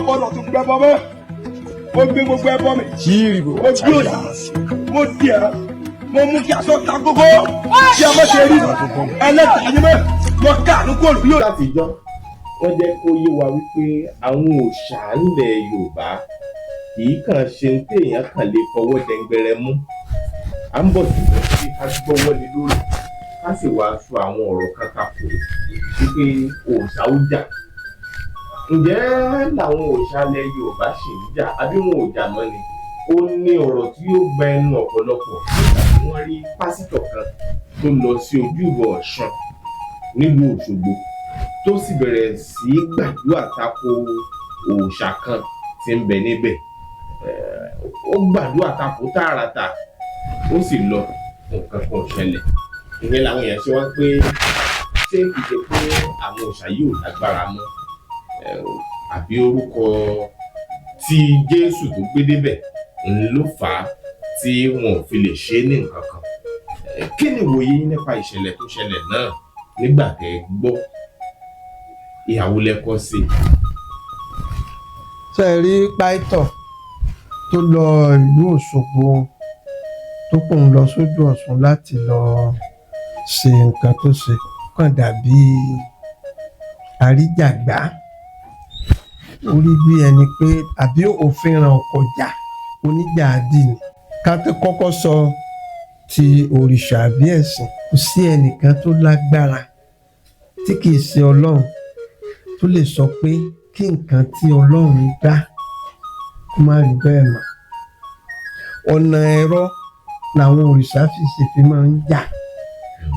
gbọ́dọ̀ tún gbẹ bọ́ mọ́ mo gbé gbogbo ẹbọ mi mo bí òyà mo di ẹ mo mú kí aṣọ ta gbogbo kí a má ṣe rí ẹlẹ́ta yín mọ́ mo káàánú kó rí òyà. látijọ́ wọ́n jẹ́ kó yé wa wípé àwọn òòṣà ilẹ̀ Yorùbá kì í kàn ṣe ń téèyàn kàn lè fọwọ́ dẹ̀ngbẹ̀rẹ̀ mú à ń bọ̀ sí pé ká gbọ́wọ́ lé lórí ká sì wá sọ àwọn ọ̀rọ̀ kan takò wípé òòṣà ó jà ǹjẹ́ làwọn òòṣà ilẹ̀ Yorùbá ṣì ń jà àbí wọn ò jà mọ́ ni ó ní ọ̀rọ̀ tí ó gba ẹnu ọ̀pọ̀lọpọ̀ nígbà tí wọ́n rí pásítọ̀ kan tó lọ sí ojúbọ Ọ̀ṣun nílùú Òṣogbo tó sì bẹ̀rẹ̀ sí gbàdúrà tako òòṣà kan tí ń bẹ níbẹ̀ ó gbàdúrà tako tààràtà ó sì lọ nǹkan kan ṣẹlẹ̀ ìyẹn làwọn èèyàn ṣe wá pé ṣé kìí ṣe pé àwọn òòṣà yìí ò lágbára mọ́ àbí orúkọ tí Jésù tó gbé débẹ̀ ló fà á tí wọn ò fi lè ṣe é ní nǹkan kan kí ni ìwòye yín nípa ìṣẹ̀lẹ̀ tó ṣẹlẹ̀ náà nígbà tẹ́ gbọ́ ìyàwó lẹ́kọ́ sí i. ṣe rí pàìtọ̀ tó lọ ìlú Òṣogbo tó kùn lọ sójú Ọ̀ṣun láti lọ ṣe nǹkan tó ṣe kàn dàbí àríjàgbá orí bí ẹni pé àbí òfin ràn ọkọ̀ jà oníjà àdìní ká tó kọ́kọ́ sọ ti òrìṣà àbí ẹ̀sìn kò sí ẹnìkan tó lágbára tí kìí ṣe Ọlọ́run tó lè sọ pé kí nǹkan tí Ọlọ́run dá kó má rí bẹ́ẹ̀ mọ́ ọ̀nà ẹ̀rọ làwọn òrìṣà fi máa ń jà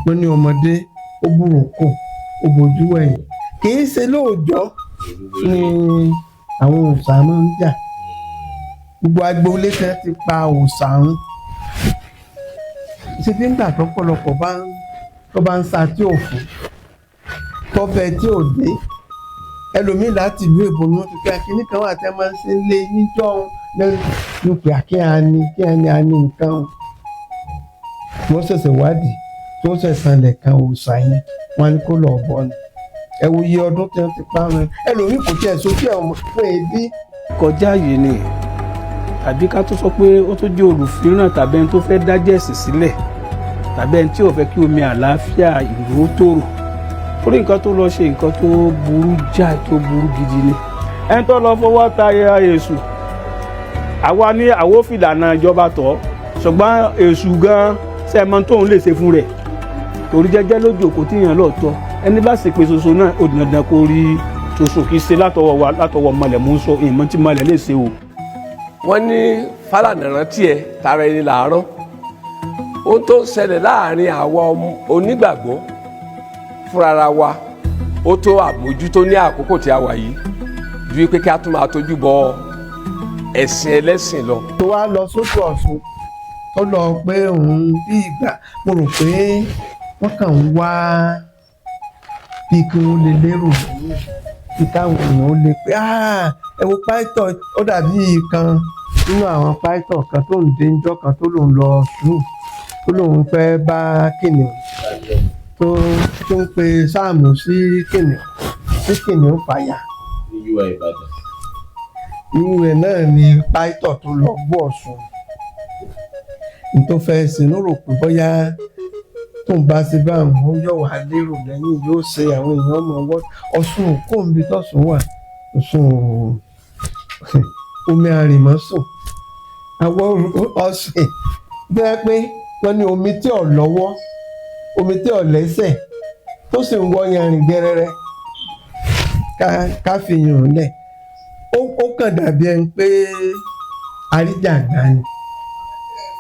wọ́n ní ọmọdé ó búròkó ó bojú ẹ̀yìn kìí ṣe lóòjọ́ ni àwọn òòṣà máa ń jà gbogbo agboolé kan ti pa òòṣà ń ṣe fi ń gbà tọ́pọ̀lọpọ̀ tó bá ń sa tí ò fún tọ́fẹ́ tí ò dé ẹlòmíì láti ìlú èbó ni wọ́n ti pé akíní kan wà tẹ́ máa ń ṣe lé níjọ́ ló pé kí a ní nǹkan wọ́n ṣẹ̀ṣẹ̀ wádìí tó ṣẹ̀ṣẹ̀ lẹ̀ kan òòṣà yẹn wọ́n á ní kó lọ́ọ́ bọ́ ni ẹ wo iye ọdún tí wọ́n ti pa wọn ẹlòmíì kò tiẹ̀ sójú ẹ̀ fún èdè. kọjá yìí ni tàbí ká tó sọ pé ó tó jẹ́ olùfíràn tàbí ẹni tó fẹ́ dájẹ́ ẹ̀sìn sílẹ̀ tàbí ẹni tí ò fẹ́ kí omi àlàáfíà ìlú ó tòrò torí nǹkan tó lọ ṣe nǹkan tó burú jáì tó burú gidi ni ẹni tó lọ fọwọ́ ta èṣù àwa ní àwòfìlànà ìjọba tọ̀ ṣùgbọ́n èṣù gan sẹ́mọ́ tóun lè ṣe fún rẹ̀ torí jẹ́jẹ́ lójú òkú tíyàn lọ́ọ̀tọ́ ẹni bá sì pé ṣoṣo náà ó di dandan kó rí ṣoṣo kì í ṣe látọwọ́ mọlẹ̀ mú sọ ìmọ̀ tí mọlẹ̀ lè ṣe o. wọ́n ní Fálànà rántí ẹ tara ẹni làárọ̀ ohun tó ń ṣẹlẹ̀ láàrin àwa onígbàgbọ́ fúnra wa ó tó àmójútó ní àkókò tí a wà yìí ju wípé kí a tún máa tójú bọ ẹ̀sìn ẹlẹ́sìn lọ. tó wá lọ sójú Ọ̀ṣun tó lọ pé òun bí ìgbà mo rò pé wọ́n kàn ń wá bí kí wọ́n lè lérò bí káwọn èèyàn lè pé ẹ wo pàìtọ̀ ó dàbí kan nínú àwọn pàìtọ̀ kan tó ń dé ńjọ́ kan tó lòun lọ sùn tó lòun fẹ́ bá kìnìún tó ń pe sáàmù sí kìnìún fàyà. irú ẹ̀ náà ni pàìtọ̀ tó lọ gbọ́ Ọ̀ṣun tó fẹ́ ṣe ló rò pé bóyá tó ń bá ṣe bá àwọn yóò wá lérò lẹ́yìn yóò ṣe àwọn èèyàn mọ̀ wọ́n Ọ̀ṣun kò ń bi tọ̀sùn wà Ọ̀ṣun omi àrìmọ́sùn àwọn Ọ̀ṣun bẹ́ẹ̀ pé wọ́n ní omi tí ò lọ́wọ́ omi tí ò lẹ́sẹ̀ tó sì ń wọ́ yanrìn gẹ́rẹ́rẹ́ ká fi yàn lẹ̀ ó kàn dàbí ẹni pé àríjàgbá ni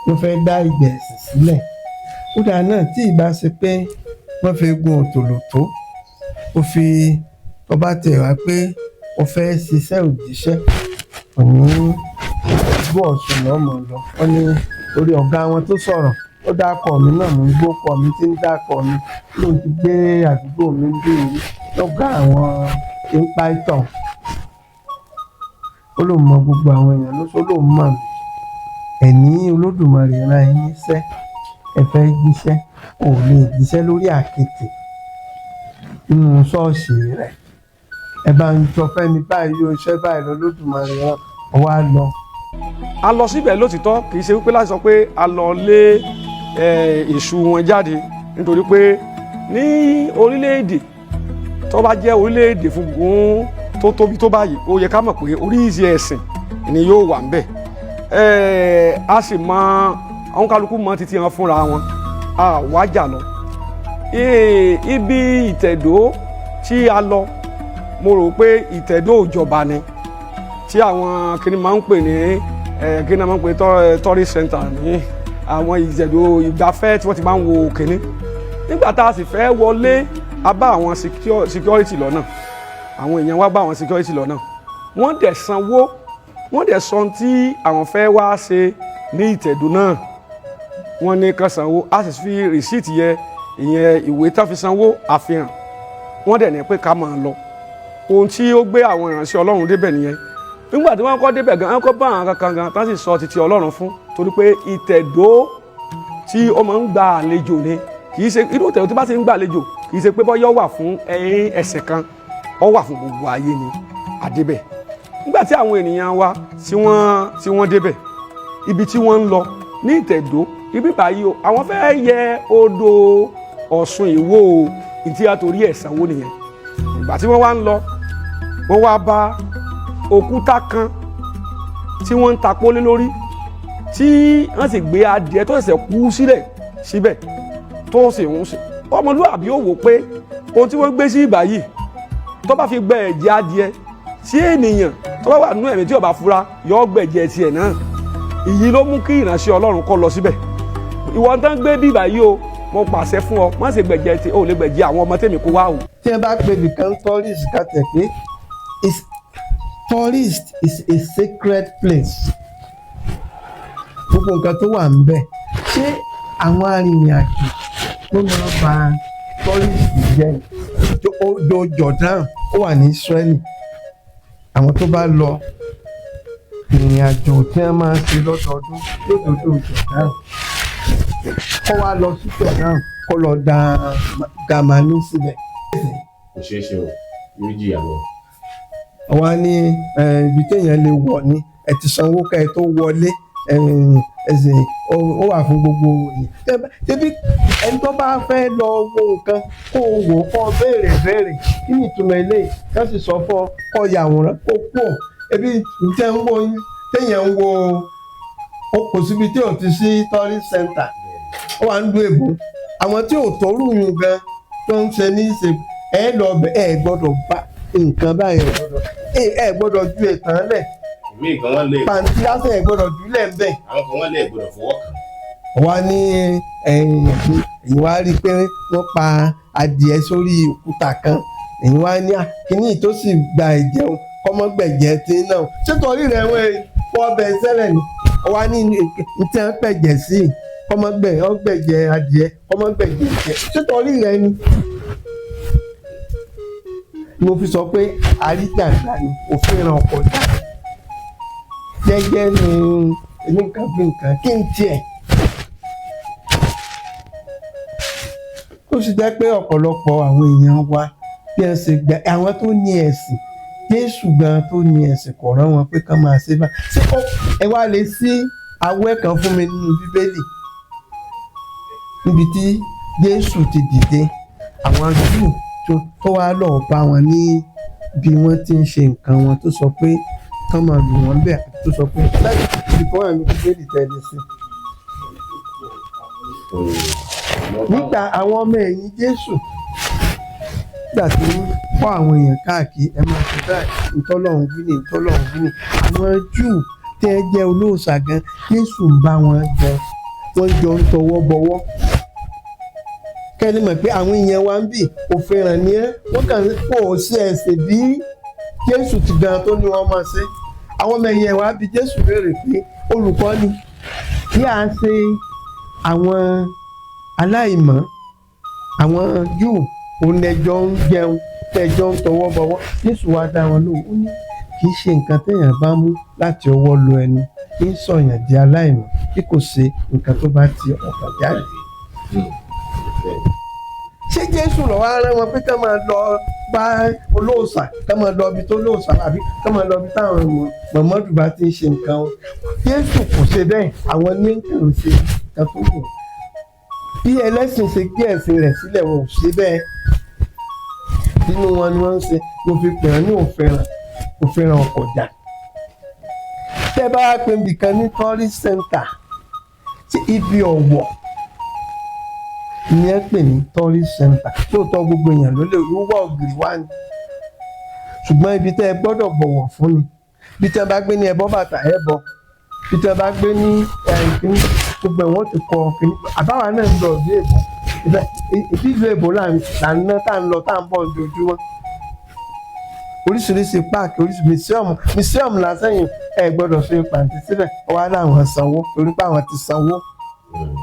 wọ́n fẹ́ dá ìgbà ẹ̀sìn sílẹ̀ kódà náà tí ìbá ṣe pé wọ́n fi gun òtòlótó ó fi ọba tẹ̀ wá pé ó fẹ́ ṣiṣẹ́ òjíṣẹ́ òní ìlú Ọ̀ṣun lọ́mọ lọ wọ́n ní orí ọ̀gá wọn tó sọ̀rọ̀ ó dákọ̀ mi náà mò ń gbókọ̀ mi tí ń dákọ̀ mi ló ti gbé àdúgbò mi ń bèèrè lọ́gá àwọn tí ń pa ìtàn ó lóun mọ gbogbo àwọn èèyàn ló sọ lóun mọ̀ mí ẹ̀ní Olódùmarè rán yín iṣẹ́ ẹ fẹ́ jíṣẹ́ kò lè jíṣẹ́ lórí àkéte nínú ṣọ́ọ̀ṣì rẹ̀ ẹ bá ń sọ fẹ́ni báyìí o iṣẹ́ báyìí lọ lódùmarè wọn ọwọ́ á lọ. a lọ síbẹ̀ lótìtọ́ kì í ṣe wípé láti sọ pé a lọ lé èṣù wọn jáde nítorí pé ní orílẹ̀-èdè tó bá jẹ́ orílẹ̀-èdè fúngun tó tóbi tó báyìí ó yẹ ká mọ̀ pé oríṣi ẹ̀sìn ni yóò wà ń bẹ̀ a sì mọ àwọn kálukú mọ títí wọn fúnra wọn a wájà lọ ibi ìtẹ̀dó tí a lọ mo rò pé ìtẹ̀dó ìjọba ni tí àwọn kìnnì máa ń pè ní kìnnì máa ń pè tourist center ní àwọn ìtẹ̀dó ìgbafẹ́ tí wọ́n ti máa ń wo kìnnì nígbà tá a sì fẹ́ wọlé a bá àwọn security lọ́nà àwọn èèyàn wá bá àwọn security lọ́nà wọ́n dẹ̀ sanwó wọ́n dẹ̀ sọ tí àwọn fẹ́ wá ṣe ní ìtẹ̀dó náà wọ́n ní kan sanwó a sì fi rìsíìtì yẹ ìyẹn ìwé tá fi sanwó àfihàn wọ́n dẹ̀ ní pé ká máa lọ ohun tí ó gbé àwọn ìránṣẹ́ Ọlọ́run débẹ̀ nìyẹn nígbà tí wọ́n kọ́ débẹ̀ gan-an kọ́ bá àwọn kankan gan tán sì sọ títí Ọlọ́run fún torí pé ìtẹ̀dó tí ó máa ń gba àlejò ni kì í ṣe irú ìtẹ̀dó tí bá ti ń gba àlejò kì í ṣe pé bọ́yọ́ wà fún ẹsẹ̀ kan ó wà fún gbogbo ayé ni àdébẹ̀ nígbà tí àwọn ènìyàn wa tí wọ́n débẹ̀ ibi tí wọ́n ń lọ ní ìtẹ̀dó ibi báyìí o àwọn fẹ́ yẹ odò Ọ̀ṣun Ìwó ìtí àtòrí ẹ̀ sanwó nìyẹn ìgbà tí wọ́n wá ń lọ wọ́n wá bá òkúta kan tí wọ́n ń tapó lé lórí tí wọ́n sì gbé adìẹ tó ṣẹ̀ṣẹ̀ kú síbẹ̀ tó sì ń ṣe ọmọlúwàbí ó wò pé ohun tí wọ́n gbé sí ibà yìí tó bá fi gbẹ ẹ̀jẹ̀ adìẹ tí ènìyàn tó bá wà nínú ẹ̀mí tí ó bá fura yọ gbẹ̀jẹ̀ tiẹ̀ náà èyí ló mú kí ìránṣẹ́ Ọlọ́run kó lọ síbẹ̀ ìwọ tán gbé bí ibà yìí o mo pàṣẹ fún ọ má ṣe gbẹ̀jẹ̀ tí o lè gbẹ̀jẹ̀ àwọn ọmọ tèmi kó wá o. tí ẹ bá pe nìkan tourist kàtẹ́ pé tourist is a sacred place gbogbo nǹkan tó wà ń bẹ̀ ṣé àwọn arìnrìn-àjò ló máa ba tourist jẹ́ odò Jordan ó wà ní Israeli àwọn tó bá lọ ìrìn àjò tí wọ́n máa ń ṣe lọ́dọọdún lódòdó Jordan kó wá lọ sí Jordan kó lọ da gàmánì síbẹ̀. kò ṣeé ṣe o yóò jìyà lọ. àwa ní ibi téèyàn lè wọ̀ ni ẹ ti sanwó ká ẹ tó wọlé ẹsẹ̀ ó wà fún gbogbo yìí. ṣebí ẹni tó bá fẹ́ lọ wo nǹkan kó o wò kó o béèrè kí ni ìtumọ̀ eléyìí ká sì sọ fún ọ kó o yàwòrán kó o pọ̀ ebi ǹjẹ́ ń wo téèyàn ń wo kò síbi tí ò ti sí tourist center ó wà ń lu èbó àwọn tí ò tọ́rù yùn gan tó ń ṣe ní ìṣe ẹ lọ bẹ ẹ gbọ́dọ̀ bá nǹkan báyìí ẹ gbọ́dọ̀ ju ìtàn lẹ̀ ìmí kan wọn lè pàǹtí lásán ẹ gbọ́dọ̀ jùlẹ̀ ń bẹ̀. àwọn kan wọn lè gbọ́dọ̀ fọwọ́ kàn. wá ní ẹ̀yìn wá rí i pé wọ́n pa adìẹ sórí òkúta kan ẹ̀yìn wá ní kíní tó sì gba ẹ̀jẹ̀ kọ́mọ́gbẹ̀jẹ̀ tí náà ṣètòrí rẹ̀ wọ́n bẹ̀ sẹ́lẹ̀ ni wá ní tí wọ́n pẹ̀jẹ̀ sí ọgbẹ̀jẹ̀ adìẹ kọ́mọ́gbẹ̀jẹ̀ jẹ́ ṣètòrí rẹ̀ ni. mo fi sọ pé àríjàgbá ni òfin ràn ọkọ̀ jà jẹ́jẹ́ ni nǹkan bí nǹkan kí n tiẹ̀. ó sì jẹ́ pé ọ̀pọ̀lọpọ̀ àwọn èèyàn wa bí wọ́n ṣe gbà àwọn tó ní ẹ̀sìn Jésù gan tó ní ẹ̀sìn kò rán wọn pé kán máa ṣe bá ṣé ẹ wá lè sí awẹ́ kan fún mi nínú Bíbélì níbi tí Jésù ti dìde àwọn Júù tó wá lọ́ọ́ bá wọn ní bí wọ́n ti ń ṣe nǹkan wọn tó sọ pé kán máa lù wọ́n bẹ́ẹ̀ tó sọ pé láti ìdìbò àmì Bíbélì tẹ̀lé sí. nígbà àwọn ọmọ ẹ̀yìn Jésù nígbà tí wọ́n kọ́ àwọn èèyàn káàkiri ẹ máa ṣe báyìí ntọ́lọ́run wí ni àwọn Júù tẹ́ ẹ jẹ́ olóòṣà gan Jésù ń bá wọn jẹ wọ́n jọ ń tọwọ́ bọwọ́ kẹ́ni mọ̀ pé àwọn èèyàn wa ń bì òfin ràn ní ẹ́ wọ́n kàn kó o ṣe ẹ̀sìn bí Jésù ti gan tó ní wọ́n máa ṣe àwọn ọmọ ẹ̀yìn wa bí Jésù béèrè pé olùkọ́ ni kí à ń ṣe àwọn aláìmọ́ àwọn Júù òun ẹjọ́ ń jẹun tẹjọ́ ń tọwọ́ bọwọ́ Jésù wá dá wọn lóhùn ó ní kì í ṣe nǹkan téèyàn bá mú láti ọwọ́ lọ ẹnu kì í sọ̀yàn di aláìmọ́ bí kò ṣe nǹkan tó bá ti ọkàn jáde. ṣé Jésù lọ wá rán wọn pé ká máa lọ bá olóòṣà ká máa lọ ibi tó olóòṣà àbí ká máa lọ ibi táwọn Muhammadu bá ti ń ṣe nǹkan wọn Jésù kò ṣe bẹ́ẹ̀ àwọn ní nǹkan ṣe nǹkan tó wù bí ẹlẹ́sìn ṣe gbé ẹ̀sìn rẹ̀ sílẹ̀ wọn ò ṣe bẹ́ẹ̀ nínú wọn ni wọ́n ń ṣe mo fi pè wọ́n ní òfẹ́ràn ọkọ̀ jà tẹ́ bá wá pé nbìkan ní tourist center tí ibi ọ̀wọ̀ ìyẹn pè ní tourist center lóòótọ́ gbogbo èèyàn ló lè wúwọ́ ògiri wá ní ṣùgbọ́n ibi tẹ́ ẹ gbọ́dọ̀ bọ̀wọ̀ fún ni bí tẹ́ bá gbé ní ẹbọ bàtà ẹ bọ bí tẹ́ bá gbé ní ìpín gbogbo ẹ̀wọ̀n ti kọ kìíní àbáwá náà ń lọ ìlú èbó ìlú èbó là ń ná tá ń lọ tá ń bọ̀ lójoojúmọ́ oríṣiríṣi páàkì oríṣiríṣi mísíọ̀mù lásán yìí ẹ gbọ́dọ̀ ṣe pàǹtí síbẹ̀ wá láwọn sanwó torí pé àwọn ti sanwó.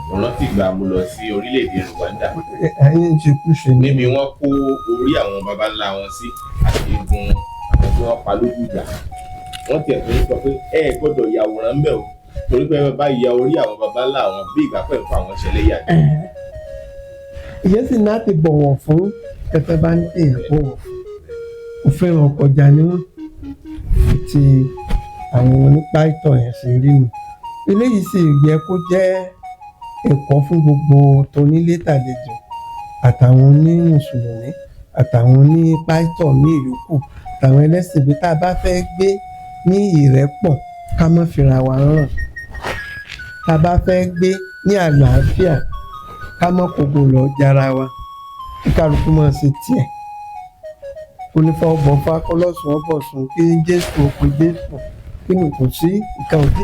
mo rántí ìgbà mo lọ sí orílẹ̀-èdè Rwanda ẹ̀yin ṣe kú ṣe ní. níbi wọ́n kó orí àwọn baba ńlá wọn sí àti egun àwọn tí wọ́n pa lójú ìjà wọ́n tiẹ̀ tó ń sọ pé ẹ gbọ́dọ̀ yàwòrán bẹ́ẹ̀ o torí pé bá ya orí àwọn baba ńlá àwọn bí ìgbà pẹ̀ fún àwọn ṣẹlẹ́yà. ìyẹn sì náà ti bọ̀wọ̀ fún kẹtẹ bá ní èèyàn bọ̀wọ̀ òfin ọkọjà ni wọ́n ti àwọn onípa ìtọ̀ yẹn ṣe rí nu eléyìí sì yẹ kó jẹ́ ẹ̀kọ́ fún gbogbo tónílé tàlejò àtàwọn onímùsùlùmí àtàwọn onípa ìtọ̀ ní ìyókù àtàwọn ẹlẹ́sìn bí tá a bá fẹ́ gbé ní ìrẹ́pọ̀ ká má fira wa ràn tá a bá fẹ́ gbé ní àlàáfíà ká má kókó lọ jára wa kí kálukú máa ṣe tiẹ̀ onífà ọbọ̀ fà kọlọ́sùn ọbọ̀ sùn kí Jésù òpin Jésù kí ni kò sí nǹkan òdì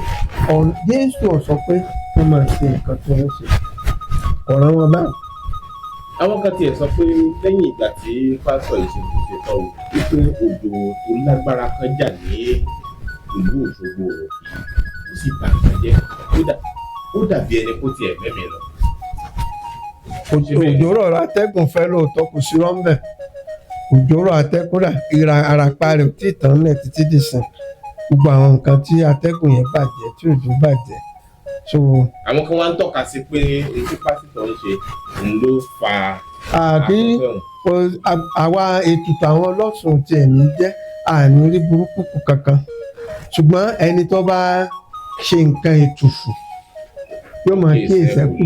Jésù sọ pé wọ́n máa ṣe nǹkan tó ń ṣe ọ̀ràn wọn báyìí. àwọn kan tiẹ̀ sọ pé lẹ́yìn ìgbà tí pásítọ̀ yìí ṣe ti ṣe tán o wípé òjò tó lágbára kan jà ní ìlú Òṣogbo ó sì bà nǹkan jẹ́ ó dàbí ẹni kó tiẹ̀ mẹ́mí lọ. òjò rọ̀ atẹ́gùn fẹ́ lóòótọ́ kò sí rọ́ńbẹ̀ òjò rọ̀ atẹ́gùn rà ìra àràpá rẹ̀ ò tí ì tán lẹ̀ títí dìsìn gbogbo àwọn nǹkan tí atẹ́gùn yẹn bàjẹ́ tí òjò bàjẹ́. àwọn kan wá ń tọ́ka sí pé etí pásítọ̀ ń ṣe ń ló fa àbí àwa ètùtù àwọn ọlọ́sùn tiẹ̀ ní jẹ́ àní rí burúkú kankan ṣùgbọ́n ẹni tó bá ṣe nǹkan ètùfù yóò máa kí ìṣẹ́kù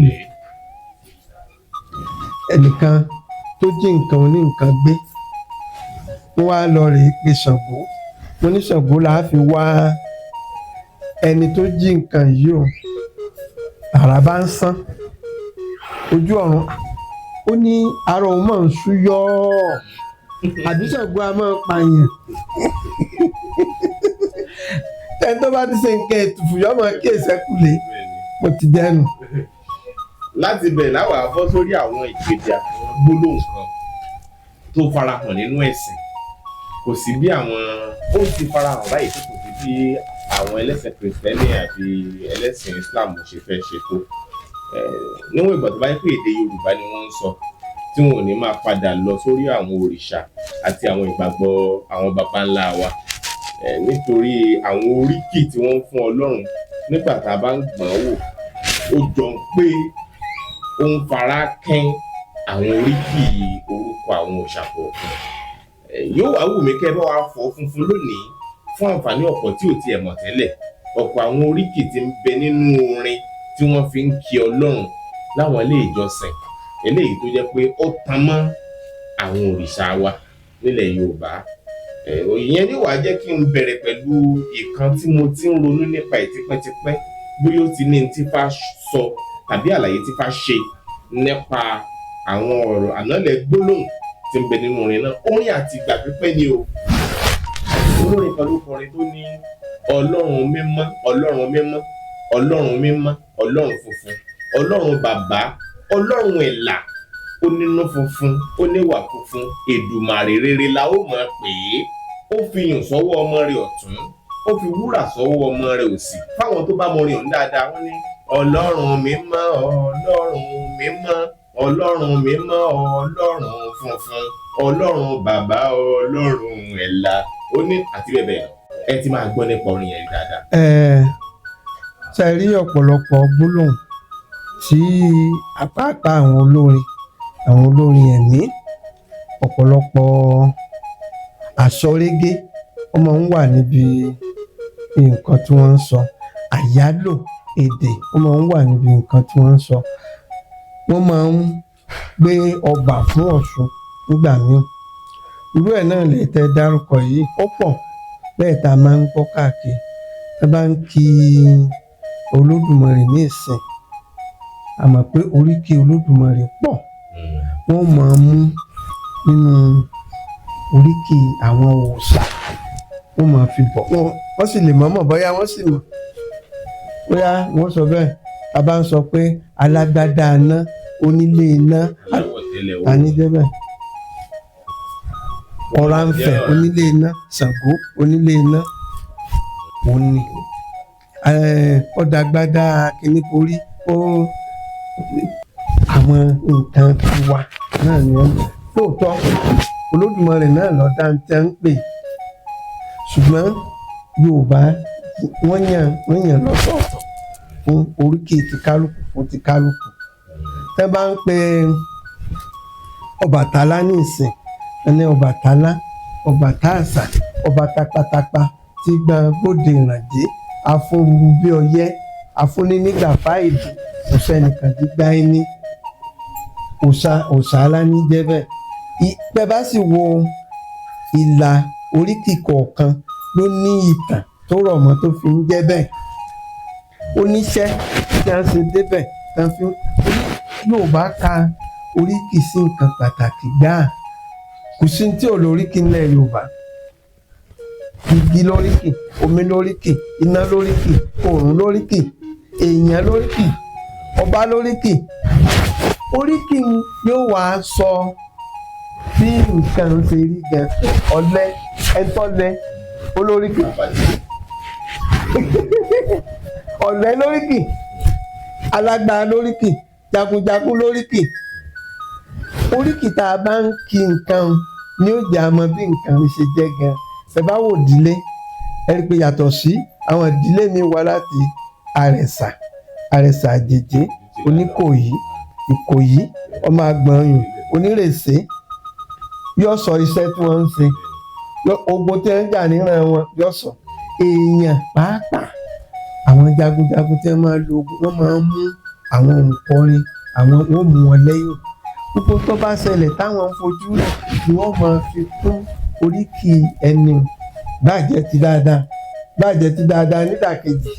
ẹnìkan tó jí nǹkan oní nǹkan gbé wọ́n wá lọ rèé pe Ṣàngó wọ́n ní Ṣàngó là á fi wá ẹni tó jí nǹkan yìí o àrà bá ń sán ojú ọ̀run ó ní ara òun máa ń súyọ́ àbí Ṣàngó a máa pààyàn ẹni tó bá ti ṣe nǹkan ètùfù yọ máa kí ìṣẹ́kù lé mo ti dẹnu. láti bẹ̀rẹ̀ láwọn àbọ̀ sórí àwọn ìpèdè àwọn gbólóhùn kan tó farahàn nínú ẹ̀sìn kò sí bí àwọn ó ti farahàn báyìí tó kò sí bí àwọn ẹlẹ́sìn kìrìsìtẹ́nì àti ẹlẹ́sìn Islam ṣe fẹ́ ṣe tó níwọ̀n ìgbà tó bá yẹ pé èdè Yorùbá ni wọ́n ń sọ tí wọn ò ní máa padà lọ sórí àwọn òrìṣà àti àwọn ìgbàgbọ́ àwọn baba ńlá wa nítorí àwọn oríkì tí wọ́n ń fún Ọlọ́run nígbà tá a bá ń gbọ́n wò ó jọ pé ó ń fara kẹ́ń àwọn oríkì orúkọ àwọn òòṣà kọ̀ọ̀kan yóò wá wù mí kẹ́ bá wa fọ̀ funfun lónìí fún àǹfààní ọ̀pọ̀ tí ò tiẹ̀ mọ̀ tẹ́lẹ̀ ọ̀pọ̀ àwọn oríkì tí ń bẹ nínú orin tí wọ́n fi ń kí Ọlọ́run láwọn ilé ìjọsìn eléyìí tó jẹ́ pé ó tan mọ́ àwọn òrìṣà wa nílẹ̀ Yorùbá ìyẹn ní wàá jẹ́ kí n bẹ̀rẹ̀ pẹ̀lú ìkan tí mo ti ń ronú nípa ìtipẹ́tipẹ́ bóyá ó ti ní tífá sọ tàbí àlàyé tífá ṣe nípa àwọn ọ̀rọ̀ ànálẹ̀ gbólóhùn tí ń bẹ nínú orin náà orin àti ìgbà pípẹ́ ni o olórin kan ló kọrin tó ní Ọlọ́run mímọ́ Ọlọ́run mímọ́ Ọlọ́run mímọ́ Ọlọ́run funfun Ọlọ́run bàbá Ọlọ́run ẹ̀là ó nínú funfun ó níwà funfun Èdùmàrè rere la ó mọ̀ pé ó fi yùn sọ́wọ́ ọmọ rẹ̀ ọ̀tún ó fi wúrà sọ́wọ́ ọmọ rẹ̀ òsì fáwọn tó bá mọ orin ọ̀hún dáadáa wọ́n ní Ọlọ́run mímọ́ Ọlọ́run mímọ́ Ọlọ́run mímọ́ Ọlọ́run funfun Ọlọ́run bàbá Ọlọ́run ẹ̀là ó ní àti bẹ́ẹ̀ bẹ́ẹ̀ ẹ ti máa gbọ́ nípa orin yẹn dáadáa. ṣe rí ọ̀pọ̀lọpọ̀ gbólóhùn tí apáàpá àwọn olórin àwọn olórin ẹ̀mí, ọ̀pọ̀lọpọ̀ àsọrégé ó máa ń wà níbi nǹkan tí wọ́n ń sọ, àyálò èdè ó máa ń wà níbi nǹkan tí wọ́n ń sọ. Wọ́n máa ń gbé ọba fún Ọ̀ṣun nígbà míì. Irú ẹ̀ náà lè tẹ́ dárúkọ yìí, ó pọ̀ bẹ́ẹ̀ tá a máa ń gbọ́ káàkiri. Tá a bá ń kí Olódùmarè ní ìsìn, a mọ̀ pé oríkì Olódùmarè pọ̀. Wọ́n máa ń mú nínú oríkì àwọn òòṣà, wọ́n máa fi bọ̀. Wọ́n sì lè mọ̀ bóyá wọ́n sì mọ̀. Bóyá wọ́n sọ bẹ́ẹ̀, a bá ń sọ pé alágbádá iná, onílé iná, àníjẹ́bẹ̀. Ọ̀rànfẹ̀ onílé iná, Ṣàngó onílé iná, òun ni. Ọ̀dàgbádá kìnnìporí, àwọn nǹkan tiwa náà ni wọ́n. Lóòótọ́ Olódùmarè náà lọ́dá ń tẹ́ ń pè, ṣùgbọ́n Yorùbá wọ́n yàn lọ́tọ̀ọ̀tọ̀ fún oríkì ti kálukú fún ti kálukú. Tẹ́ bá ń pe Ọbàtálá ní ìsìn, ẹni Ọbàtálá, Ọbàtáàsà, ọba tapatapa tí gba gbòde ìrànjẹ́, afúnrúrú bí ọyẹ́, afúnni nígbà fáìdì, kò sẹ́nìkan ti gbá ẹni. Òòṣà alání jẹ́ bẹ́ẹ̀. Bẹ́ẹ̀ bá sì wo ìlà oríkì kọ̀ọ̀kan ló ní ìtàn tó rọ̀ mọ́ tó fi ń jẹ́ bẹ́ẹ̀. Oníṣẹ́ tí a ń ṣe débẹ̀ tán fi Yorùbá ka oríkì sí nǹkan pàtàkì gbáà. Kò sí tí ò lóríkì nílẹ̀ Yorùbá. Igi lóríkì, omi lóríkì, iná lóríkì, oòrùn lóríkì, èèyàn lóríkì, ọba lóríkì. Oríkì yóò wá sọ bí nǹkan ṣe rí gan. Ọ̀lẹ, ẹ̀ńtọ́lẹ olóríkì. Ọ̀lẹ lóríkì, alágbára lóríkì, jagunjagun lóríkì. Oríkì tá a bá ń kí nǹkan ni ó jẹ́ àmọ́ bí nǹkan ṣe jẹ́ gan. Ẹ bá wò ìdílé, ẹ rí i pé yàtọ̀ sí àwọn ìdílé mi wá láti Àrẹ̀sà Àjèjé, Oníkòyí, Ìkòyí, ọmọ Àgbọ̀nyùn, Onírèsé. Yóò sọ iṣẹ́ tí wọ́n ń ṣe, ogun tí wọ́n ń jà níran wọn yóò sọ. Èèyàn pàápàá, àwọn jagunjagun tí wọ́n máa lo ogun, wọ́n máa ń mú àwọn òǹkọrin, wọ́n mú wọn lẹ́yìn. Gbogbo tó bá ṣẹlẹ̀ táwọn ń fojú rẹ̀ ni wọ́n máa fi kún oríkì ẹni. Bàjẹ́ ti dáadáa nídàkejì.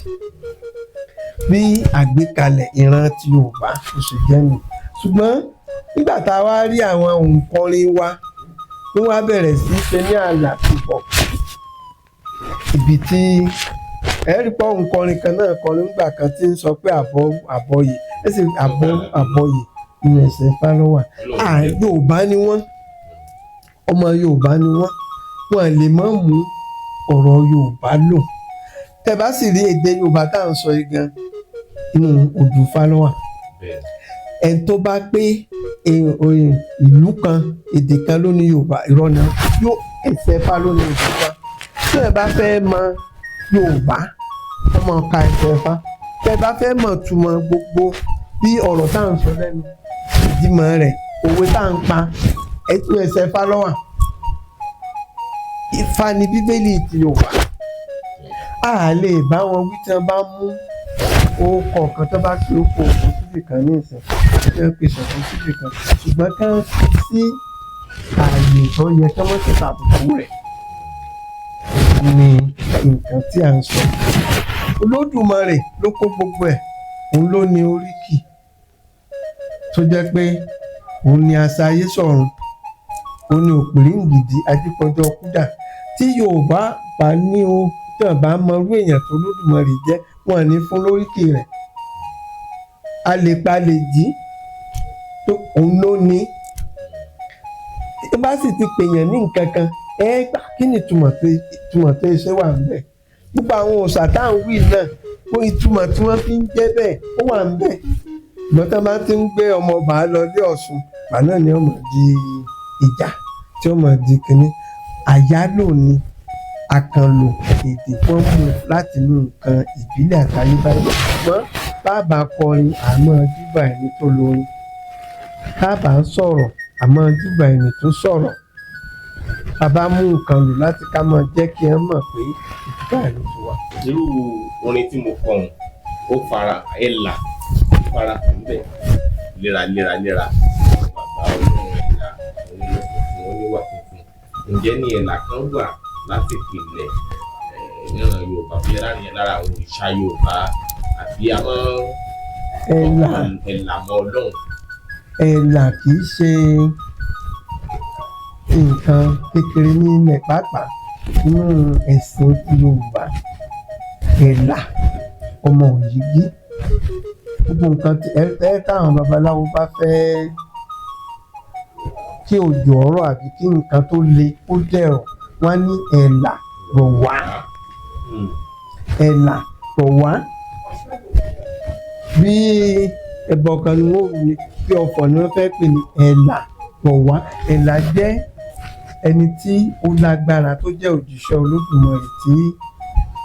Bí àgbékalẹ̀ ìran ti Yorùbá kò sì jẹ́ nù. Ṣùgbọ́n nígbà tá a wá rí àwọn òǹkọrin wa tí wọ́n á bẹ̀rẹ̀ sí í ṣe ní àlàfíbọ̀, ibi tí ẹ̀rí pọ̀ òǹkọrin kan náà kọrin nígbà kan tí ń sọ pé àbọ̀yè ẹ̀sìn àbọ̀yè nínú ẹ̀sẹ̀ Fálọ́wà. Yorùbá ni wọ́n, ọmọ Yorùbá ni wọ́n, wọn lè má mú ọ̀rọ̀ Yorùbá lò. Tẹ́ bá sì rí èdè Yorùbá tá à ń sọ yìí gan inú Odù Fálọ́wà. Ẹni tó bá pé ìlú kan, èdè kan ló ní Yorùbá, irọ́ náà yóò ẹ̀sẹ̀ Fá ló ní Yorùbá. Tí ẹ bá fẹ́ mọ Yorùbá, ọmọ ọ̀ka ẹ̀sẹ̀ Fá. Tẹ́ bá fẹ́ mọ̀ túmọ̀ gbogbo bí ọ̀rọ̀ tá à ń sọ lẹ́nu, ìdímọ̀ rẹ̀, òwe tá à ń pa, ẹ̀sẹ̀ Fá ló wà. Ifá ni Bíbélì ti Yorùbá. A lè bá wọn wí tí wọ́n bá mú orúkọ kan tó bá fi orúkọ òkú síbì kan ní ìsìn, tí wọ́n pèsè òkú síbì kan, ṣùgbọ́n ká fi sí ààyè tó yẹ kí wọ́n ti tàbùkù rẹ̀ ní nǹkan tí à ń sọ. Olódùmarè ló kó gbogbo ẹ̀, òun ló ní oríkì tó jẹ́ pé òun ni àṣà ayé sọ̀run, òun ni òpìrìngìdì ajíkọjọ kúdà. Tí Yorùbá bá ní o tí wọ́n bá mọ irú èèyàn tó Olódùmarè jẹ́, wọn ní fún lóríkì rẹ̀. Alèpalè jí tó òun ló ní. Tó bá sì ti pèèyàn ní nǹkan kan, gbà kí ni ìtumọ̀ tó ṣe wà ń bẹ̀. Gbogbo àwọn òòṣà tá à ń wí náà, ó ìtumọ̀ tí wọ́n fi ń jẹ́ bẹ́ẹ̀ ó wà ń bẹ̀. Ìgbọ́n tó bá ti ń gbé ọmọ ọba lọ dé Ọ̀ṣun, ìgbà náà ni ó máa di ìjà tí ó máa di kínní. Àyálò ni àkànlò èdè wọ́n mú láti inú nǹkan ìbílẹ̀ àtayébáyé. Ṣùgbọ́n bàbá kọrin àmọ́ júbà ẹni tó lórin. káàbà ń sọ̀rọ̀ àmọ́ júbà ẹni tó sọ̀rọ̀ bàbá mú nǹkan lò láti ká máa jẹ́ kí ẹ mọ̀ pé ìtúbà ẹ̀ ló ti wà. irú orin tí mo kọ ọ̀hún ó fara ẹ̀là fara kàn bẹ́ẹ̀ léraléraléra bàbá olóhùn ẹ̀là onílọ́kùnrin oníwà funfun ǹjẹ́ ní ẹ̀là kan wà láti pìlẹ̀ ìran Yorùbá bí lára àwọn òrìṣà Yorùbá àbí àwọn ẹ̀là mọ́ Ọlọ́run. ẹ̀là kì í ṣe nǹkan kékeré ní ilẹ̀ pàápàá nínú ẹ̀sìn Yorùbá. ẹ̀là ọmọ òyìgí gbogbo nǹkan táwọn babaláwo bá fẹ́ kí òjò ọ̀rọ̀ àbí kí nǹkan tó le kó dẹ̀rọ̀ wọ́n ní ẹ̀là rọ̀ wá ẹ̀là rọ̀ wá bí ẹbọ kan ni wọ́n ní bí ọ̀fọ̀ ni wọ́n fẹ́ pè ní ẹ̀là rọ̀ wá. ẹ̀là jẹ́ ẹni tí ó lágbára tó jẹ́ òjíṣẹ́ Olódùmarè tí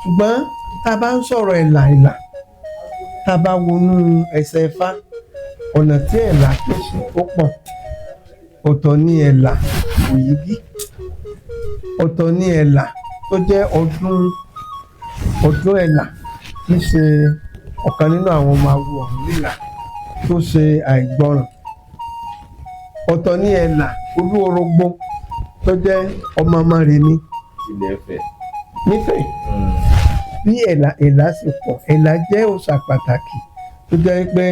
ṣùgbọ́n tá a bá ń sọ̀rọ̀ ẹ̀là tá a bá wọnú ẹsẹ̀ Ifá ọ̀nà tí ẹ̀là pèsè ó pọ̀. ọ̀tọ̀ ní ẹ̀là òyìgí ọ̀tọ̀ ní ẹ̀là tó jẹ́ ọdún ẹ̀là tí í ṣe ọ̀kan nínú àwọn ọmọ awo Ọ̀rúnmìlà tó ṣe àìgbọràn. ọ̀tọ̀ ní ẹ̀là Olúorógbó tó jẹ́ ọmọ Mọ́remí ilẹ̀ Ifẹ̀ nífẹ̀ẹ́. bí ẹ̀là sì pọ̀ ẹ̀là jẹ́ òòṣà pàtàkì tó jẹ́ pé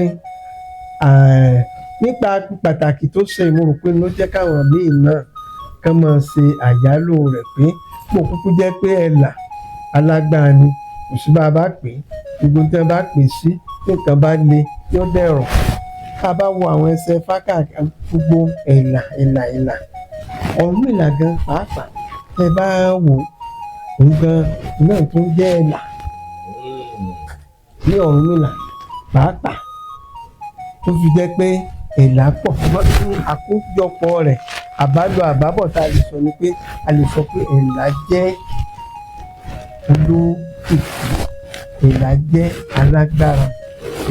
nípa pàtàkì tó ṣe mo rò pé ló jẹ́ káwọn míì náà kàn máa ṣe àyálò rẹ̀ pé mo kúkú jẹ́ pé ẹ̀là alágbára ni kò sí bá a bá pè é gbogbo tí wọ́n bá pè sí nǹkan bá le yóò dẹ̀rọ̀. ká bá wo àwọn ẹsẹ̀ fákà gbogbo ẹ̀là Ọ̀rúnmìlà gan pàápàá ẹ bá wò òun gan náà tó ń jẹ́ ẹ̀là ní Ọ̀rúnmìlà pàápàá tó fi jẹ́ pé ẹ̀là pọ̀ ní àkójọpọ̀ rẹ̀ àbálò àbábọ̀ tá a lè sọ ni pé a lè sọ pé ẹ̀là jẹ́ olókìkí ẹ̀là jẹ́ alágbára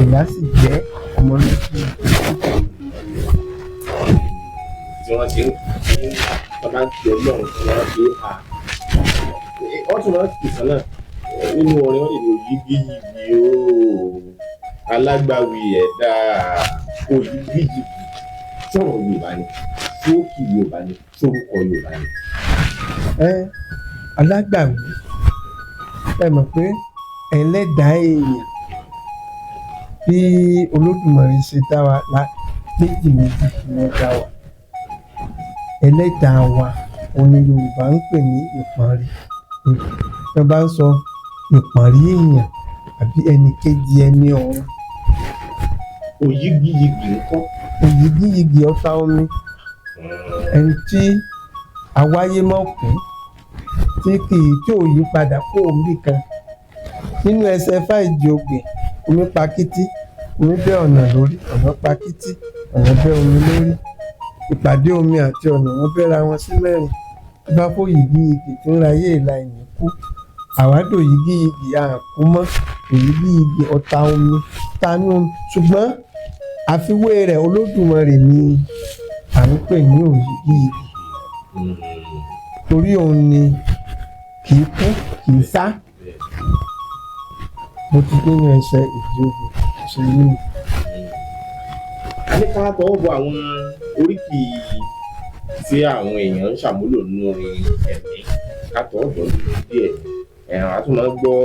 ẹ̀là sì jẹ́ ọmọlúkì. tí wọ́n ti ń bá ń fi Ọlọ́run tí wọ́n fi hà wọ́n tún máa ń pèsè náà nínú orin wọn lè ní òyìgíyìgì ooo alágbàwí ẹ̀dá òyìgíyìgì sọ̀rọ̀ Yorùbá ni fóòkì Yorùbá ni sórúkọ Yorùbá ni. alágbàwí ẹ mọ̀ pé ẹlẹ́dàá èèyàn bí Olódùmarè ṣe dá wa méjì ni wọ́n dá wa. ẹlẹ́dàá wa òun ni Yorùbá ń pè ní ìpọ́nrí. wọ́n bá ń sọ ìpọ́nrí èèyàn àbí ẹnì kejì ẹni ọ̀run. òyìgíyìgì ńkọ́. òyìgíyìgì ọ̀tá omi ẹni tí àwáyé mọ̀ kú tí ò yí padà kó omi kan nínú ẹsẹ̀ fáìjì ògbè omi pakítí omi bẹ́ ọ̀nà lórí ọ̀nà pakítí ọ̀nà bẹ́ omi lórí ìpàdé omi àti ọ̀nà wọn bẹ́ra wọn sí mẹ́rin tó bá fó yìgíyìgì tó ń ra ayé ìlà ìyẹn kú àwádò yìgíyìgì àkú mọ́ òyìgíyìgì ọ̀tá omi tanú omi ṣùgbọ́n àfiwé rẹ̀ Olódùmarè ni à ń pè ní òyìgíyìgì torí òun ni kì í kú kì í sá mo ti nínú ẹsẹ̀ ìdíòbí ṣe ní. a ní ká tọwọ́ bọ àwọn oríkì tí àwọn èèyàn ń ṣàmúlò nínú orin ẹ̀mí ká tọwọ́ bọ̀ lórí díẹ̀ ẹ̀ràn a tún máa ń gbọ́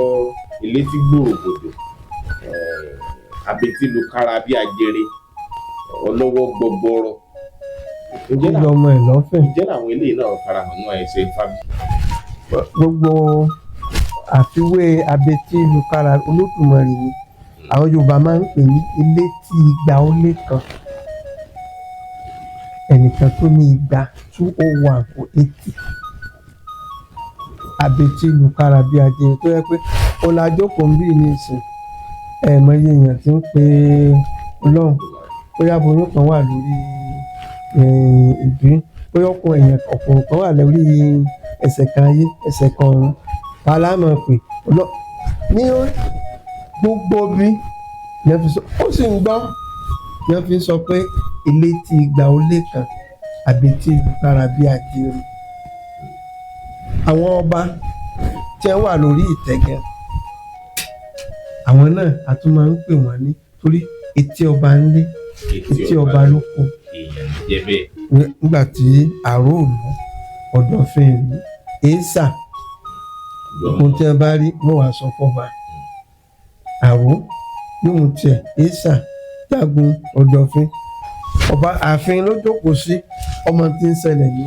ilé tí gbòrògbòdò abetilukára bí ajere ọlọ́wọ́ gbọgbọrọ. ǹjẹ́ ọmọ ẹ̀ lọ́fẹ̀ẹ́. ǹjẹ́ àwọn eléyìí náà farahàn náà ẹsẹ̀ Ifá bí. gbogbo àfiwé abetilukára Olódùmarè ni àwọn Yorùbá máa ń pè ní ilé tí igba ó lé kan ẹnìkan tó ní igba 201 or 80 abetilukára bí ajere tó yẹ pé ọlájókòó ń bí ní ìsìn ẹ̀ẹ̀mọye èèyàn ti ń pe Ọlọ́run bóyá boyún kan wà lórí ìbí bóyá ọkùnrin kan wà lórí ẹsẹ̀ kan ayé ẹsẹ̀ kan ọ̀run alámọ̀ pé ní gbogbo bí ó sì ń gbọ́ yẹn fi sọ pé elétí igba ó lé kan àbètí ìlúkára bí ajere. Àwọn ọba tí wọ́n wà lórí ìtẹ́gẹ́ àwọn náà a tún máa ń pè wọ́n ní torí etí ọba ń lé etí ọba ló kó. èèyàn ló jẹ́ bẹ́ẹ̀. Nígbà tí àrò òlù ọ̀dọ̀fin ìlú èésà ohun tí wọ́n bá rí wọ́n wàá sọ fọ́ba àrò yóò tiẹ̀ èésà jagun ọ̀dọ̀fin ọba ààfin ló jókòó sí ọmọ tí ń ṣẹlẹ̀ ní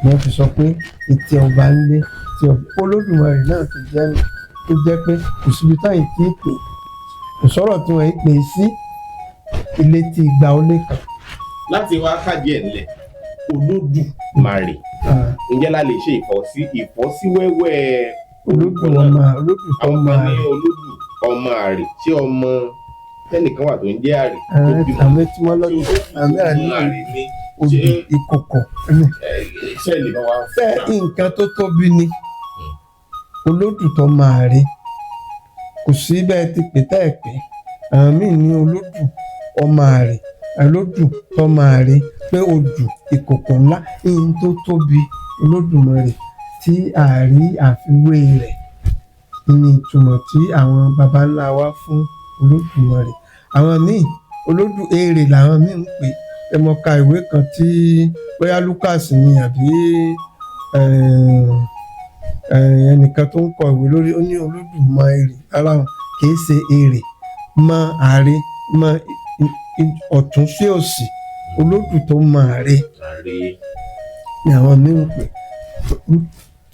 wọ́n fi sọ pé etí ọba ń lé tí Olódùmarè náà ti jẹ́ pé kò síbi táyì tí ì pè kò sọ̀rọ̀ tí wọ́n pè sí ilé tí igba ó lé kan. láti wá kájí ẹ̀ ńlẹ̀ Olódùmarè ǹjẹ́ la lè ṣe ìfọ́síwẹ́wẹ́ Olódù ọmọ ní Olódù ọmọ àrè ṣé ọmọ tẹnìkan wà tó ń jẹ́ àrè àmì tí wọ́n lọ́dún àmì àrè ní odù ìkòkò ṣẹ́ẹ̀lì bá wá fẹ́ nǹkan tó tóbi ni Olódù tó máa rí kò sí bẹ́ẹ̀ ti pè tẹ́ ẹ̀ pé àwọn míì ní Olódù ọmọ àrè Olódù tó máa rí pé odù ìkòkò ńlá ìyẹn tó tóbi Olódùmarè tí àárí àfiwé rẹ̀ ní ìtumọ̀ tí àwọn baba ńlá wa fún Olódùmarè. Àwọn míì Olódù èrè làwọn míì ń pè é mo ka ìwé kan tí bóyá Lucas ni àbí ẹnìkan tó ń kọ ìwé lórí ó ní Olódùmarè ara wọn kì í ṣe èrè mọ àrè mọ ọ̀tún sí òsì Olódù tó mọ àrè ni àwọn míì ń pè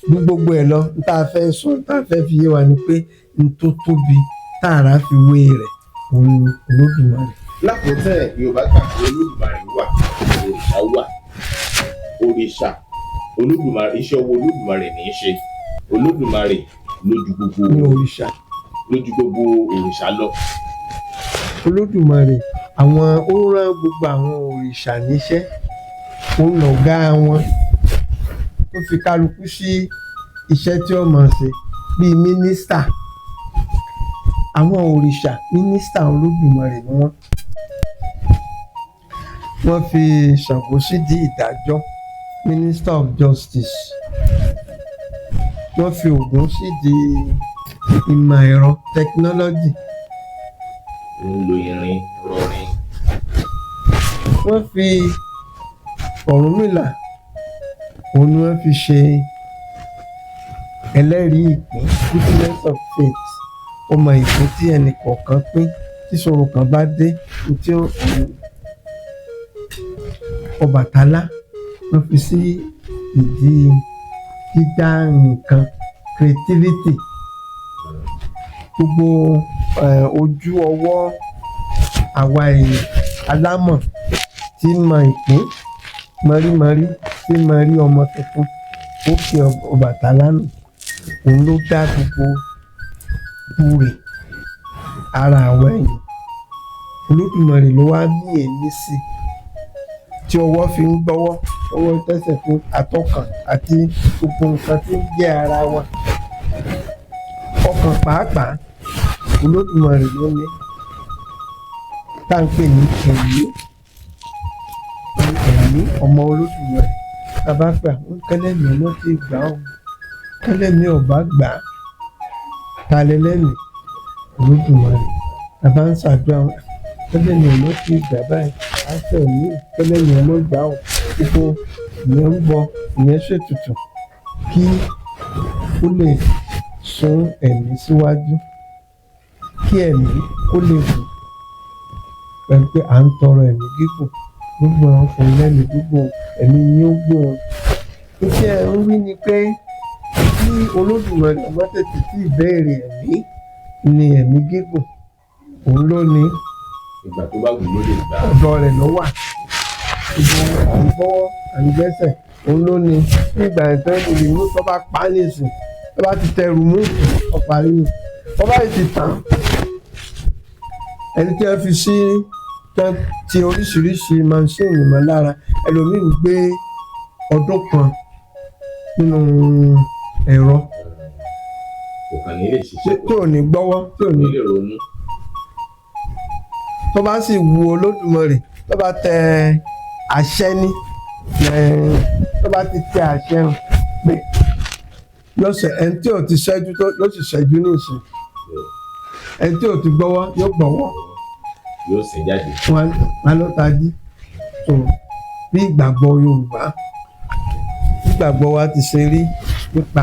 ní gbogbo ẹ̀ lọ tá a fẹ́ sọ tá a fẹ́ fi yé wa ni pé n tó tóbi tààrà fi wé rẹ̀ òun ni Olódùmarè. lákòótẹ́ Yorùbá gbà pé Olódùmarè wà òrìṣà wà òrìṣà Olódùmarè iṣẹ́ owó Olódùmarè ní í ṣe Olódùmarè lójú gbogbo òrìṣà lọ. Olódùmarè àwọn ó rán gbogbo àwọn òrìṣà níṣẹ́ ó ń lọ̀gá wọn ó fi kálukú sí iṣẹ́ tí ó máa ṣe bíi mínísítà àwọn òrìṣà mínísítà Olódùmarè ni wọ́n fi Ṣàngó sídìí ìdájọ́ minister of justice wọ́n fi Ògún sídìí ìmọ̀ ẹ̀rọ technology ń lo irin rọrin. wọ́n fi Ọ̀rúnmìlà òun ni wọ́n fi ṣe ẹlẹ́rìí ìpín witness of faith ọmọ ìpín tí ẹnì kọ̀ọ̀kan pín tí ìṣòro kan bá dé tí Ọbàtálá wọ́n fi sí ìdí dídá nǹkan creativity gbogbo ojú ọwọ́ àwa èèyàn alámọ̀ tí mọ ìpín mọ̀rímọ̀rí tí mọ rí ọmọ tuntun ó fi Ọbàtálá nù òun ló dá gbogbo búrè ara àwọn èèyàn Olódùmarè ló wá ní èmi sí tí ọwọ́ fi ń gbọ́wọ́ ọwọ́ tẹsẹ̀ fún atọ́kàn àti gbogbo nǹkan tí ń jẹ́ ara wa ọkàn pàápàá Olódùmarè ló ní tá à ń pè ní ẹ̀mí ọmọ Olódùmarè bàbá gbà ń kẹ́lẹ́mì ọmọ tí gbà ó kẹ́lẹ́mì ọba gbà á ta lẹ́lẹ́mì Olódùmarè bàbá ń ṣàdúrà kẹ́lẹ́mì ọmọ tí gbà báyìí àṣẹ mi kẹ́lẹ́mì ọmọ gbà ó gbogbo ìyẹn ń bọ ìyẹn ṣètùtù kí ó lè sún ẹ̀mí síwájú kí ẹ̀mí kó lè gùn pẹ̀lú pé à ń tọrọ ẹ̀mí gígùn gbogbo àwọn ọkùnrin lẹ́nu gbogbo ẹ̀mí ni ó gbọ́ wọn. iṣẹ́ ń wí ni pé kí Olódùmarè ọmọ tètè tí ìbéèrè ẹ̀mí ni ẹ̀mí gígùn òun ló ní ìgbà tó bá wù ló lè gbà. ọ̀dọ̀ rẹ̀ ló wà gbogbo àǹbọ̀wọ́ àǹgbẹ́sẹ̀ òun ló ní ìgbà ìtàn ìlú tó bá pa á nìsín tó bá ti tẹrù mú ọ̀pá nínú tó bá ti tàn ẹni tí wọ́n fi sí ti oríṣiríṣi mansíìnì mọ́ lára ẹlòmíín gbé ọdún kan nínú ẹ̀rọ kò kàn ní lè ṣiṣẹ́ tí ò ní gbọ́wọ́ tí ò ní lè ronú. tó bá sì wu Olódùmarè tó bá tẹ àṣẹ ní tó bá ti tẹ àṣẹ pé yóò ṣe ẹni tí ò ti ṣẹ́jú tó yóò sì ṣẹ́jú ní ìsìn ẹni tí ò ti gbọ́wọ́ yóò gbọ́wọ́ yóò ṣe jáde. wọn ló tají tó bí ìgbàgbọ́ Yorùbá ìgbàgbọ́ wa ti ṣe rí nípa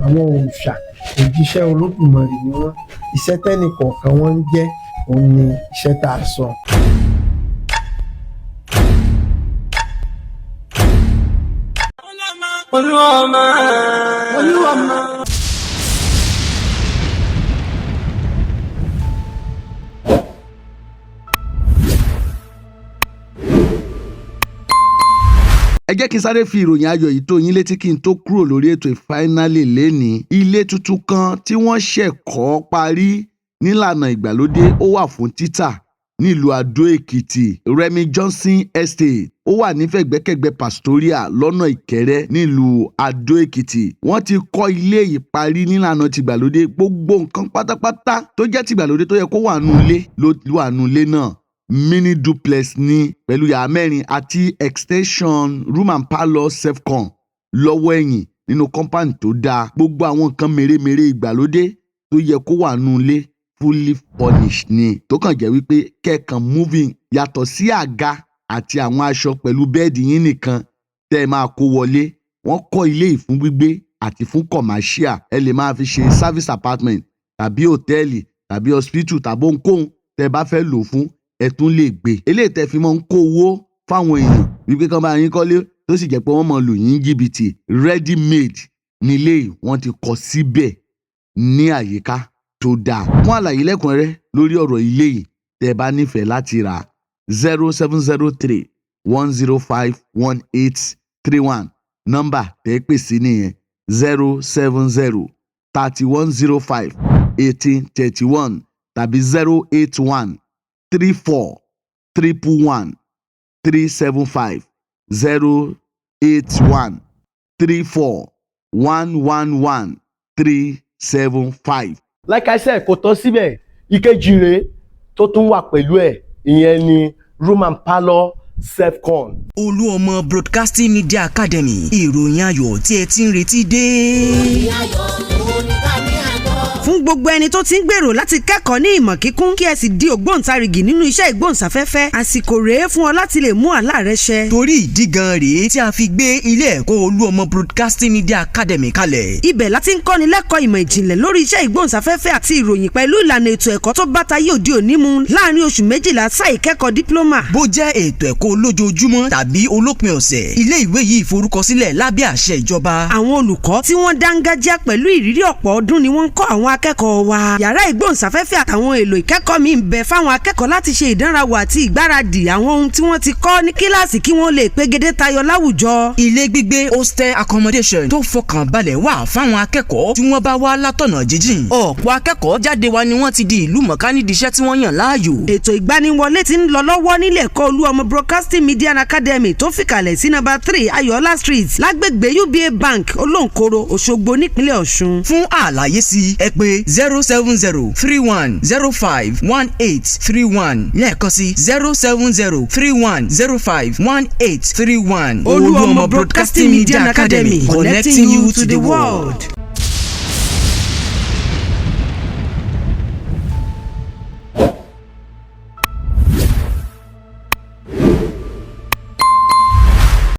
àwọn òòṣà òjíṣẹ́ Olódùmarè ni wọ́n iṣẹ́ tẹ́nì kọ̀ọ̀kan wọ́n ń jẹ́ òun ni iṣẹ́ tá a sọ. Olúọmọ. ẹ jẹ́ kí n sáré fi ìròyìn ayọ̀ yìí tó yín létí kí n tó kúrò lórí ètò ìfáínálì lénìí. ilé tuntun kan tí wọ́n ṣẹ̀ kọ́ parí nílànà ìgbàlódé ó wà fún títà nílùú Adó-Èkìtì. Remi Johnson Estate ó wà nífẹ̀gbẹ́kẹ̀gbẹ́ Pastoria lọ́nà Ìkẹrẹ́ nílùú Adó-Èkìtì. wọ́n ti kọ́ ilé yìí parí nílànà tìgbàlódé. gbogbo nǹkan pátápátá tó jẹ́ tìgbàlódé tó yẹ kó wà nù ilé ló wà nù ilé náà. Mini duplex ní pẹ̀lú yàrá mẹ́rin àti extension room and parlour self-con lọ́wọ́ ẹ̀yìn nínú compound tó dáa. gbogbo àwọn nǹkan mèremère ìgbàlódé tó yẹ kó wà nù ilé fully furnished ni. tó kàn jẹ́ wípé kẹ́ẹ̀kan moving yàtọ̀ sí àga àti àwọn aṣọ pẹ̀lú bẹ́ẹ̀dì yín nìkan tẹ́ ẹ máa kó wọlé. wọ́n kọ́ ilé yìí fún gbígbé àti fún commercial. ẹ lè máa fi ṣe service apartment tàbí hòtẹ́ẹ̀lì tàbí hospital tàbí ohunkóhun tẹ́ ẹ bá fẹ́ lò fún ẹ tún lè gbé. eléyìí tẹ́ fi máa ń kó owó fáwọn èèyàn wípé kán bá yín kọ́lé tó sì jẹ́ pé wọ́n máa lù yín jìbìtì ready made nílé yìí wọ́n ti kọ́ síbẹ̀ ní àyíká tó dáa. fún àlàyé lẹ́kùnrẹ́rẹ́ lórí ọ̀rọ̀ ilé yìí tẹ́ bá nífẹ̀ẹ́ láti rà 0703 105 1831 nọ́mbà tẹ́ pè sí nìyẹn 070 3105 1831 tàbí 081 34 111 375 081 34 111 375. Like I said, kò tán síbẹ̀ ìkejì rèé tó tún wà pẹ̀lú ẹ̀ ìyẹn ni room and parlour self-con. Olúọmọ Broadcasting Media Academy ìròyìn ayọ̀ tí ẹ ti ń retí dé. ìròyìn ayọ̀ ló ní ká ní àgbọ̀. Fún gbogbo ẹni tó ti ń gbèrò láti kẹ́kọ̀ọ́ ní ìmọ̀ kíkún kí ẹ sì di ògbóǹtarìgì nínú iṣẹ́ ìgbóhùnsáfẹ́fẹ́, àsìkò rèé fún ọ láti lè mú àlá rẹ ṣẹ. Torí ìdí gan rèé tí a fi gbé ilé ẹ̀kọ́ Olúọmọ Broadcasting Media Academy kalẹ̀. Ibẹ̀ láti ń kọ́ni lẹ́kọ̀ọ́ ìmọ̀ ìjìnlẹ̀ lórí iṣẹ́ ìgbóhùnsáfẹ́fẹ́ àti ìròyìn pẹ̀lú ìlànà ètò ẹ̀kọ́ tó bá tayé òde òní mu láàárín oṣù 12 sáà ìkẹ́kọ̀ọ́ dípílọ́mà. Bó jẹ́ ètò ẹ̀kọ́ olójoojúmọ́ tàbí olópin ọ̀sẹ̀, ilé ìwé yìí forúkọsílẹ̀ lábẹ́ àṣẹ ìjọba. Àwọn olùkọ́ tí wọ́n dángájá pẹ̀lú ìrírí ọ̀pọ̀ ọdún ni wọ́n ń kọ́ àwọn akẹ́kọ̀ọ́ wa. Yàrá ìgbóhùnsáfẹ́fẹ́ àtàwọn èlò ìkẹ́kọ̀ọ́ mi ń bẹ fáwọn akẹ́kọ̀ọ́ láti ṣe ìdánrawò àti ìgbáradì àwọn ohun tí wọ́n ti kọ́ ní kíláàsì kí wọ́n lè pegedé tayọ láwùjọ. Ilé gbígbé hostel accommodation tó fọkàn balẹ̀ wà fáwọn akẹ́kọ̀ọ́ tí wọ́n bá wá látọ̀nà jíjìn. Ọ̀pọ̀ akẹ́kọ̀ọ́ jáde wa ni wọ́n ti di ìlú mọ̀ká nídìí iṣẹ́ tí wọ́n yàn láàyò. Ètò ìgbaniwọlé ti ń lọ lọ́wọ́ nílé ẹ̀kọ́ Olúọmọ Broadcasting Media Academy tó fìkàlẹ̀ sí number 3 Ayọ̀ọ́lá Street lágbègbè UBA Bank Olóńkòrò Òṣogbo nípínlẹ̀ Ọ̀ṣun. Fún àlàyé sí ẹ pè 07031051831 lẹ́ẹ̀kan sí 07031051831. Olúọmọ Broadcasting Media Academy, connecting you to the world.